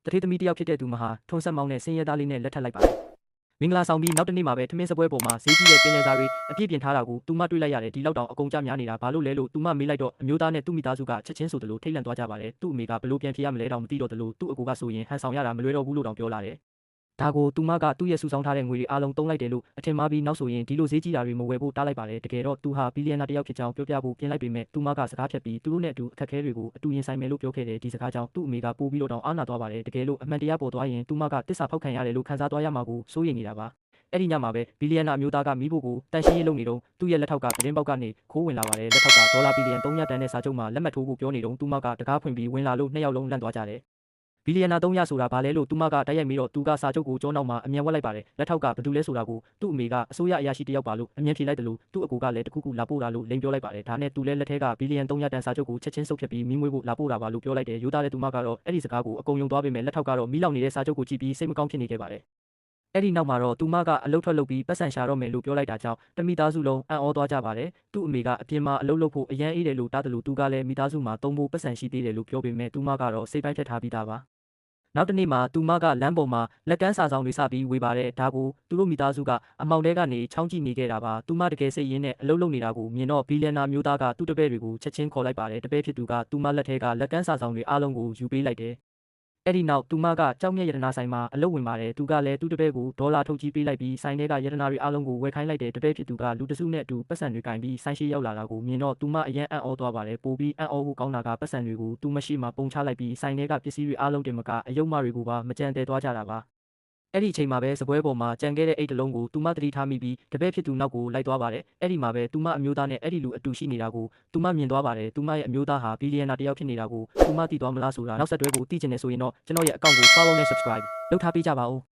တထေးသမီးတယောက်ဖြစ်တဲ့သူမဟာထွန်းဆက်မောင်းနဲ့ဆင်းရဲသားလေးနဲ့လက်ထပ်လိုက်ပါတယ်မင်္ဂလာဆောင်ပြီးနောက်တစ်နေ့မှာပဲထမင်းစပွဲပေါ်မှာဈေးကြီးတဲ့ပင်လယ်စာတွေအပြည့်ပြင်ထားတာကိုသူမတွေ့လိုက်ရတယ်ဒီလောက်တောင်အကုန်ကြများနေတာဘာလို့လဲလို့သူမမေးလိုက်တော့အမျိုးသားနဲ့သူ့မိသားစုကချက်ချင်းဆိုသလိုထိတ်လန့်သွားကြပါတယ်သူ့အမေကဘလို့ပြန်ဖြေရမလဲတောင်မသိတော့သလိုသူ့အကူကဆိုရင်ဟန်ဆောင်ရတာမလွယ်တော့ဘူးလို့တောင်ပြောလာတယ်ဒါကိုသူမကသူ့ရဲ့စုဆောင်းထားတဲ့ငွေတွေအားလုံးသုံးလိုက်တယ်လို့အထင်မှားပြီးနောက်ဆိုရင်ဒီလိုဈေးကြီးတာတွေမဝယ်ဖို့တားလိုက်ပါတယ်တကယ်တော့သူဟာဘီလီယံနာတစ်ယောက်ဖြစ်ကြောင်းပြောပြဖို့ပြင်လိုက်ပေမဲ့သူမကစကားဖြတ်ပြီးသူတို့နဲ့အတူအခက်အခဲတွေကိုအတူရင်ဆိုင်မယ်လို့ပြောခဲ့တယ်ဒီစကားကြောင့်သူ့အမေကပိုးပြီးတော့တောင်အားနာသွားပါတယ်တကယ်လို့အမှန်တရားပေါ်သွားရင်သူမကတစ္ဆာဖောက်ခံရတယ်လို့ခံစားသွားရမှာကိုစိုးရိမ်နေတာပါအဲ့ဒီညမှာပဲဘီလီယံနာအမျိုးသားကမိဖို့ကိုတန်ရှင်းရေးလုပ်နေတော့သူ့ရဲ့လက်ထောက်ကပတင်းပေါက်ကနေခိုးဝင်လာပါတယ်လက်ထောက်ကဒေါ်လာဘီလီယံ300တန်တဲ့စာချုပ်မှာလက်မှတ်ထိုးဖို့ပြောနေတော့သူမကတကားဖွင့်ပြီးဝင်လာလို့နှစ်ယောက်လုံးလန့်သွားကြတယ်ဘီလီယံနာ300ဆိုတာဘာလဲလို့သူမကတိုက်ရိုက်ပြီးတော့သူကစာချုပ်ကိုကြောနောက်မှာအမြန်ဝက်လိုက်ပါတယ်လက်ထောက်ကဘာတူလဲဆိုတာကိုသူ့အမေကအစိုးရအရာရှိတယောက်ပါလို့အမြန်ဖြေလိုက်တယ်လို့သူ့အကူကလည်းတခုခုလာပို့တာလို့လိန်ပြောလိုက်ပါတယ်ဒါနဲ့သူလည်းလက်ထဲကဘီလီယံ300တန်စာချုပ်ကိုချက်ချင်းစုပ်ဖြတ်ပြီးမိမွေးဖို့လာပို့တာပါလို့ပြောလိုက်တယ်ယူသားတဲ့သူမကတော့အဲ့ဒီစကားကိုအကုန်ယုံသွားပေမဲ့လက်ထောက်ကတော့မိလောက်နေတဲ့စာချုပ်ကိုကြည့်ပြီးစိတ်မကောင်းဖြစ်နေခဲ့ပါတယ်အဲ့ဒီနောက်မှာတော့သူမကအလုတ်ထွက်လုပ်ပြီးပတ်စံရှာတော့မယ်လို့ပြောလိုက်တာကြောင့်တမိသားစုလုံးအံ့ဩသွားကြပါတယ်သူ့အမေကအပြင်မှာအလုတ်လုပ်ဖို့အရန်အေးတယ်လို့တားတယ်လို့သူကလည်းမိသားစုမှာသုံးဖို့ပတ်စံရှိသေးတယ်လို့ပြောပေမဲ့သူမကတော့စိတ်ပိုင်းဖြတ်ထားပြီးသားပါနောက်တစ်နေ့မှာသူမကလမ်းပေါ်မှာလက်ကမ်းစာဆောင်တွေစပြီးဝေပါတယ်ဒါကိုသူတို့မိသားစုကအမောင်တဲကနေချောင်းကြည့်နေခဲ့တာပါသူမတကယ်စိတ်ရင်းနဲ့အလုပ်လုပ်နေတာကိုမြင်တော့ဘီလီယံနာမျိုးသားကသူ့တပည့်တွေကိုချက်ချင်းခေါ်လိုက်ပါတယ်တပည့်ဖြစ်သူကသူမလက်ထဲကလက်ကမ်းစာဆောင်တွေအားလုံးကိုယူပေးလိုက်တယ်အဲ့ဒီနောက်သူမကကြောက်မြတ်ရတနာဆိုင်မှာအလုပ်ဝင်ပါတယ်သူကလည်းသူ့တပည့်ကိုဒေါ်လာထုတ်ကြီးပေးလိုက်ပြီးဆိုင်ထဲကရတနာတွေအားလုံးကိုဝယ်ခိုင်းလိုက်တယ်တပည့်ဖြစ်သူကလူတစုနဲ့အတူပတ်စံတွေကင်ပြီးဆိုင်ရှိရောက်လာတာကိုမြင်တော့သူမအရန်အံ့ဩသွားပါတယ်ပိုပြီးအံ့ဩဖို့ကောင်းတာကပတ်စံတွေကိုသူမရှိမှပုံချလိုက်ပြီးဆိုင်ထဲကပစ္စည်းတွေအားလုံးတင်မကအယုံမတွေကိုပါမကြံတဲသွားကြတာပါအဲ့ဒီအချိန်မှာပဲစပွဲပေါ်မှာကြံခဲ့တဲ့အိတ်တလုံးကိုသူမသတိထားမိပြီးတပည့်ဖြစ်သူနောက်ကိုလိုက်သွားပါတယ်အဲ့ဒီမှာပဲသူမအမျိုးသားနဲ့အဲ့ဒီလူအတူရှိနေတာကိုသူမမြင်သွားပါတယ်သူမရဲ့အမျိုးသားဟာဘီလီယံနာတစ်ယောက်ဖြစ်နေတာကိုသူမသိသွားမလားဆိုတာနောက်ဆက်တွဲကိုသိချင်နေဆိုရင်တော့ကျွန်တော်ရဲ့အကောင့်ကို follow နဲ့ subscribe လုပ်ထားပေးကြပါဦး